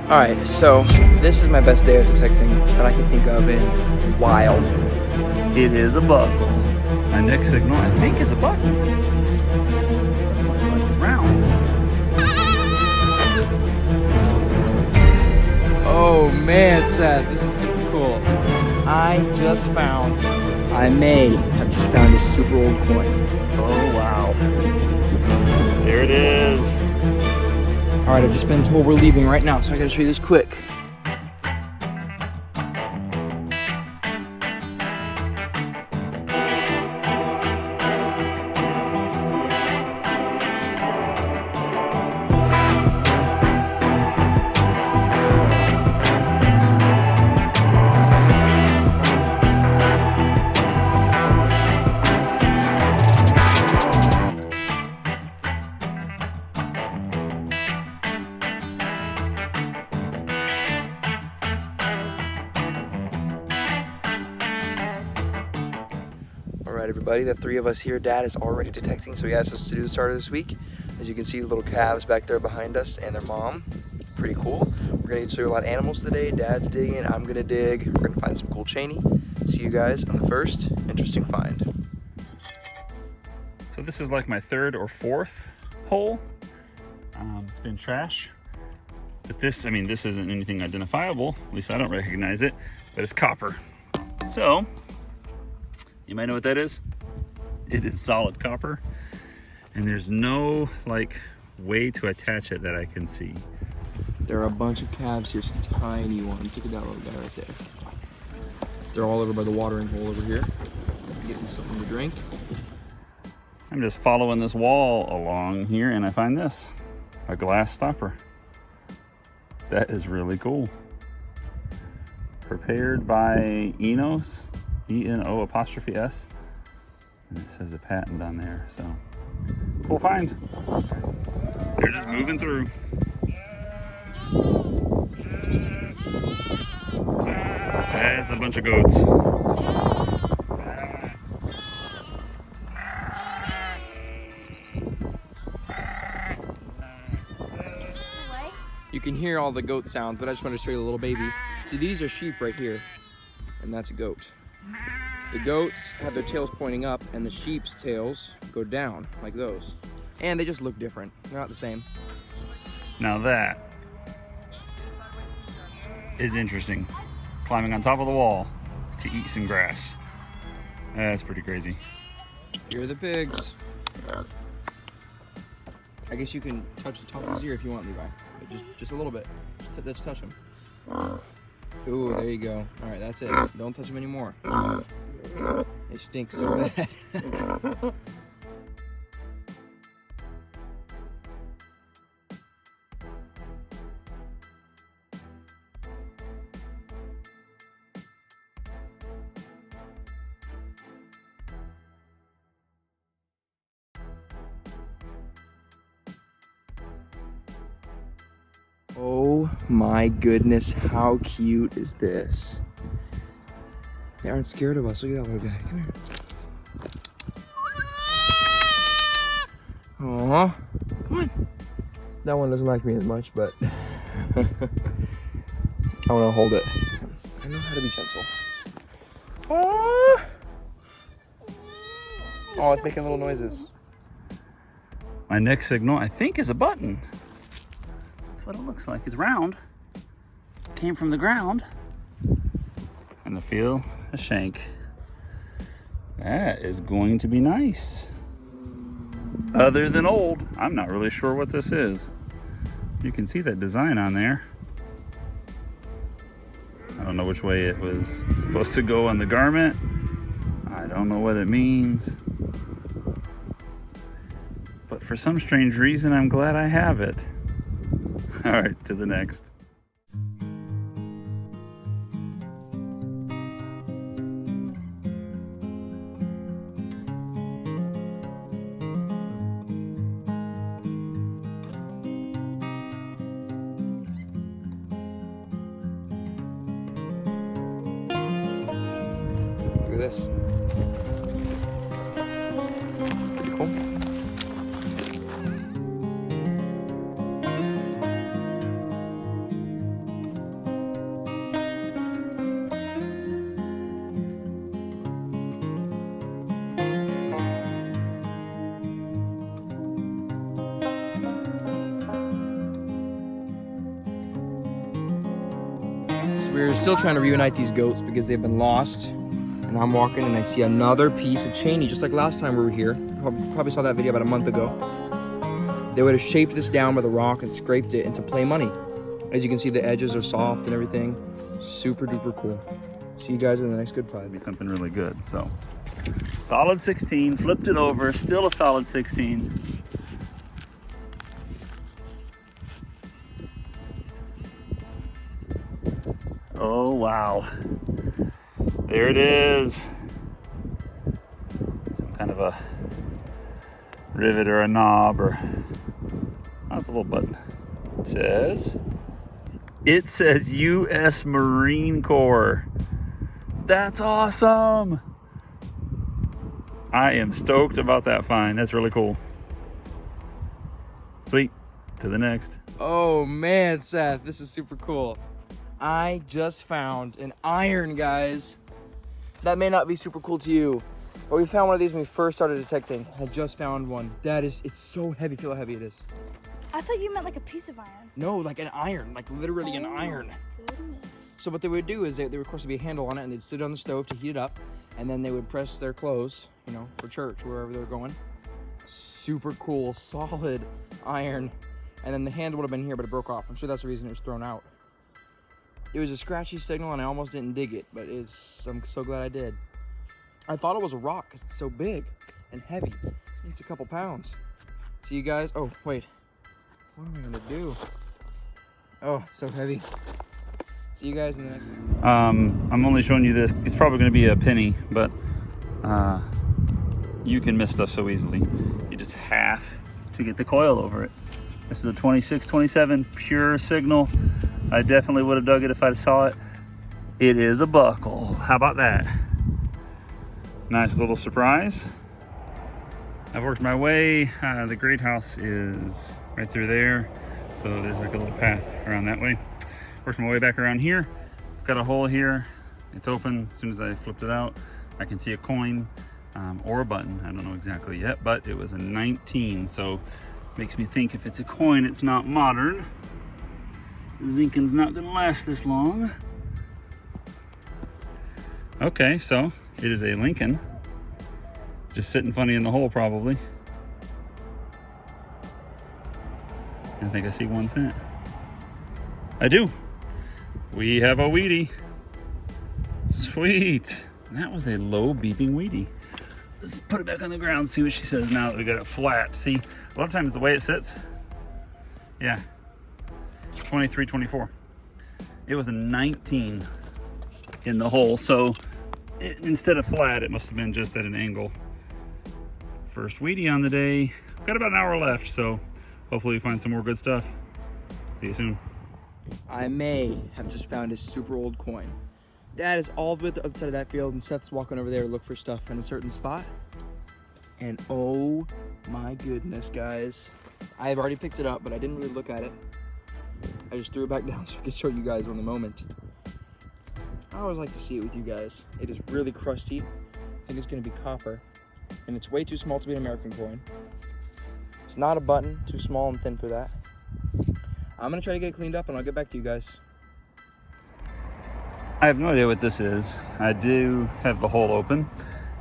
Alright, so this is my best day of detecting that I can think of in a while. It is a bug. My next signal, I think, is a button. Looks like it's round. Oh man, Seth, this is super cool. I may have just found a super old coin. Oh, wow. There it is. Alright, I've just been told we're leaving right now, so I gotta show you this quick. Alright everybody, the three of us here, Dad is already detecting, so he asked us to do the start of this week. As you can see, the little calves back there behind us and their mom. Pretty cool. We're going to get to see a lot of animals today. Dad's digging, I'm going to dig. We're going to find some cool cheney. See you guys on the first interesting find. So this is like my third or fourth hole. It's been trash. But this, this isn't anything identifiable. At least I don't recognize it. But it's copper. So, you might know what that is. It is solid copper. And there's no, way to attach it that I can see. There are a bunch of calves here, some tiny ones. Look at that little guy right there. They're all over by the watering hole over here. Getting something to drink. I'm just following this wall along here and I find this, a glass stopper. That is really cool. Prepared by Enos, E-N-O''S. And it says the patent on there, so cool find. They're just moving through. That's a bunch of goats. You can hear all the goat sounds, but I just want to show you the little baby. See, these are sheep right here, and that's a goat. The goats have their tails pointing up, and the sheep's tails go down, like those. And they just look different. They're not the same. Now that is interesting. Climbing on top of the wall to eat some grass. That's pretty crazy. Here are the pigs. I guess you can touch the top of his ear if you want, Levi. Just a little bit. Just touch him. Ooh, there you go. All right, that's it. Don't touch him anymore. It stinks so bad. Oh my goodness, how cute is this? They aren't scared of us. Look at that little guy. Come here. Aww. Come on. That one doesn't like me as much, but I want to hold it. I know how to be gentle. Aww. Oh, it's making little noises. My next signal, I think, is a button. That's what it looks like. It's round. Came from the ground. And I feel a shank. That is going to be nice. Other than old, I'm not really sure what this is. You can see that design on there. I don't know which way it was supposed to go on the garment. I don't know what it means. But for some strange reason, I'm glad I have it. All right, to the next. Look at this. Pretty cool. we're still trying to reunite these goats because they've been lost. And I'm walking and I see another piece of cheney, just like last time we were here. Probably saw that video about a month ago. They would have shaped this down with a rock and scraped it into play money. As you can see, the edges are soft and everything. Super duper cool. See you guys in the next good fight. Be something really good. So solid 16, flipped it over, still a solid 16. Oh wow, there it is. Some kind of a rivet or a knob, or oh, it's a little button. It says U.S. Marine Corps. That's awesome. I am stoked about that find. That's really cool. Sweet. To the next. Oh man, Seth, this is super cool. I just found an iron, guys. That may not be super cool to you, but we found one of these when we first started detecting. I just found one. It's so heavy. Feel how heavy it is. I thought you meant like a piece of iron. No, like an iron, like literally an iron. Goodness. So what they would do is there would of course be a handle on it, and they'd sit on the stove to heat it up, and then they would press their clothes, you know, for church, wherever they're going. Super cool, solid iron. And then the handle would have been here, but it broke off. I'm sure that's the reason it was thrown out. It was a scratchy signal, and I almost didn't dig it, but I'm so glad I did. I thought it was a rock because it's so big and heavy. It's a couple pounds. See you guys. Oh, wait. What am I gonna do? Oh, it's so heavy. See you guys in the next one. I'm only showing you this. It's probably going to be a penny, but you can miss stuff so easily. You just have to get the coil over it. This is a 2627 pure signal. I definitely would have dug it if I saw it. It is a buckle. How about that? Nice little surprise. I've worked my way. The great house is right through there. So there's like a little path around that way. Worked my way back around here. Got a hole here. It's open. As soon as I flipped it out, I can see a coin or a button. I don't know exactly yet, but it was a 19. So makes me think if it's a coin, it's not modern. Zinken's not gonna last this long. Okay, so it is a Lincoln. Just sitting funny in the hole, probably. I think I see 1 cent. I do. We have a Wheatie. Sweet. That was a low beeping Wheatie. Let's put it back on the ground, see what she says now that we got it flat. See, a lot of times the way it sits, yeah, 23, 24. It was a 19 in the hole, so instead of flat, it must have been just at an angle. First Wheatie on the day. Got about an hour left, so hopefully we find some more good stuff. See you soon. I may have just found a super old coin. Dad is all the way at the other side of that field, and Seth's walking over there to look for stuff in a certain spot. And oh my goodness, guys. I have already picked it up, but I didn't really look at it. I just threw it back down so I could show you guys in the moment. I always like to see it with you guys. It is really crusty. I think it's gonna be copper. And it's way too small to be an American coin. It's not a button, too small and thin for that. I'm gonna try to get it cleaned up and I'll get back to you guys. I have no idea what this is. I do have the hole open.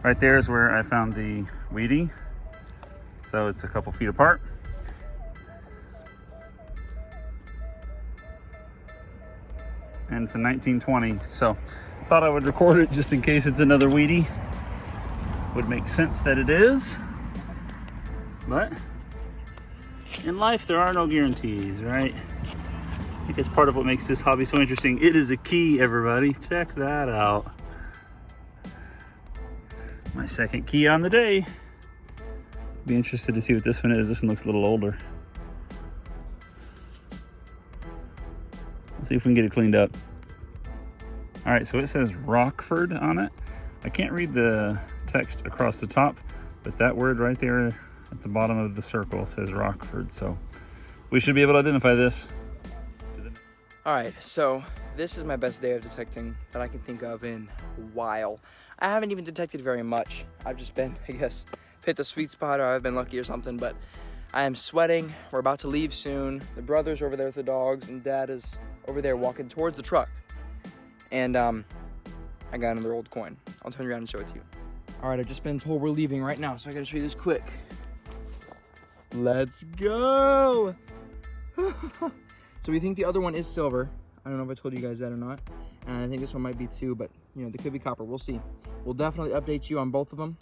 Right there is where I found the Wheatie. So it's a couple feet apart. And it's a 1920. So I thought I would record it just in case it's another Wheatie. Would make sense that it is. But in life, there are no guarantees, right? I think that's part of what makes this hobby so interesting. It is a key, everybody. Check that out. My second key on the day. Be interested to see what this one is. This one looks a little older. Let's see if we can get it cleaned up. All right, so it says Rockford on it. I can't read the text across the top, but that word right there at the bottom of the circle says Rockford. So we should be able to identify this. All right, so this is my best day of detecting that I can think of in a while. I haven't even detected very much. I've just been, I guess, hit the sweet spot, or I've been lucky or something, but I am sweating. We're about to leave soon. The brother's over there with the dogs, and Dad is over there walking towards the truck. And I got another old coin. I'll turn around and show it to you. All right, I've just been told we're leaving right now, so I gotta show you this quick. Let's go. So we think the other one is silver. I don't know if I told you guys that or not. And I think this one might be too, but you know, they could be copper. We'll see. We'll definitely update you on both of them.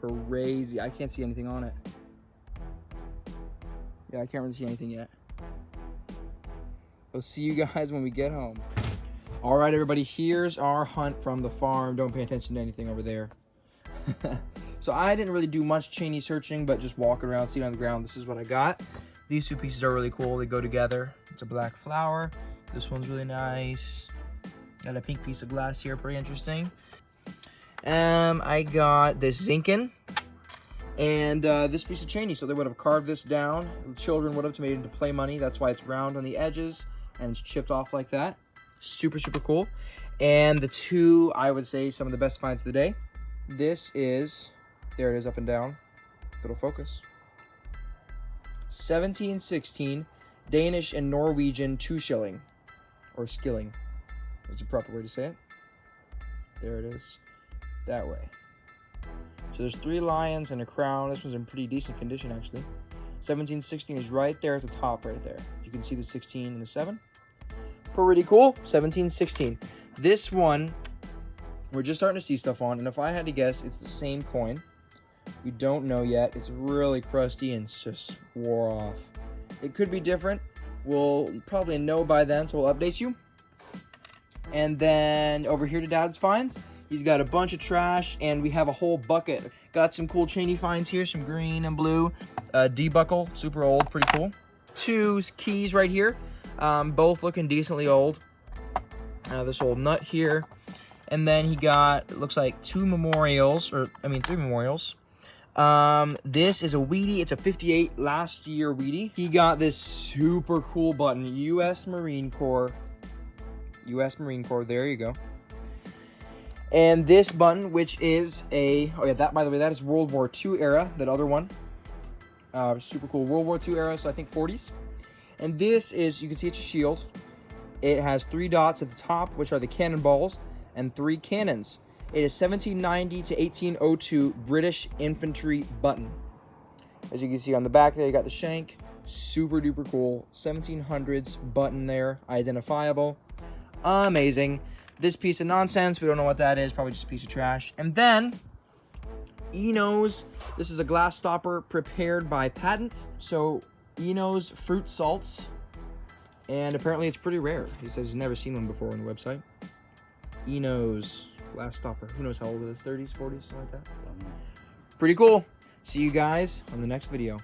Crazy. I can't see anything on it. Yeah, I can't really see anything yet. We'll see you guys when we get home. All right, everybody, here's our hunt from the farm. Don't pay attention to anything over there. So I didn't really do much chainy searching, but just walk around, see it on the ground. This is what I got. These two pieces are really cool. They go together. It's a black flower. This one's really nice. Got a pink piece of glass here, pretty interesting. I got this zinkin and this piece of chainy. So they would have carved this down. The children would have made it into play money. That's why it's round on the edges and it's chipped off like that. Super, super cool. And the two, I would say, some of the best finds of the day. This is, there it is up and down. Little focus. 1716 Danish and Norwegian 2 shilling, or skilling is the proper way to say it. There it is, that way. So there's 3 lions and a crown. This one's in pretty decent condition actually. 1716 is right there at the top right there. You can see the 16 and the 7. Pretty cool. 1716. This one we're just starting to see stuff on, and if I had to guess, it's the same coin. We don't know yet. It's really crusty and just wore off. It could be different. We'll probably know by then, so we'll update you. And then over here to Dad's finds, he's got a bunch of trash, and we have a whole bucket. Got some cool chainy finds here, some green and blue. D-buckle, super old, pretty cool. 2 keys right here, both looking decently old. This old nut here. And then he got, it looks like 3 memorials. This is a Wheatie. It's a 58 last year Wheatie. He got this super cool button, U.S. Marine Corps. U.S. Marine Corps, there you go. And this button, which is a, oh yeah, that, by the way, that is World War II era, that other one. Super cool, World War II era, so I think 40s. And this is, you can see it's a shield. It has 3 dots at the top, which are the cannonballs, and 3 cannons. It is 1790 to 1802 British infantry button. As you can see on the back there, you got the shank. Super duper cool. 1700s button there, identifiable. Amazing. This piece of nonsense, we don't know what that is, probably just a piece of trash. And then, Eno's, this is a glass stopper prepared by patent. So, Eno's fruit salts. And apparently it's pretty rare. He says he's never seen one before on the website. Eno's glass stopper. Who knows how old it is? 30s, 40s, something like that. Pretty cool. See you guys on the next video.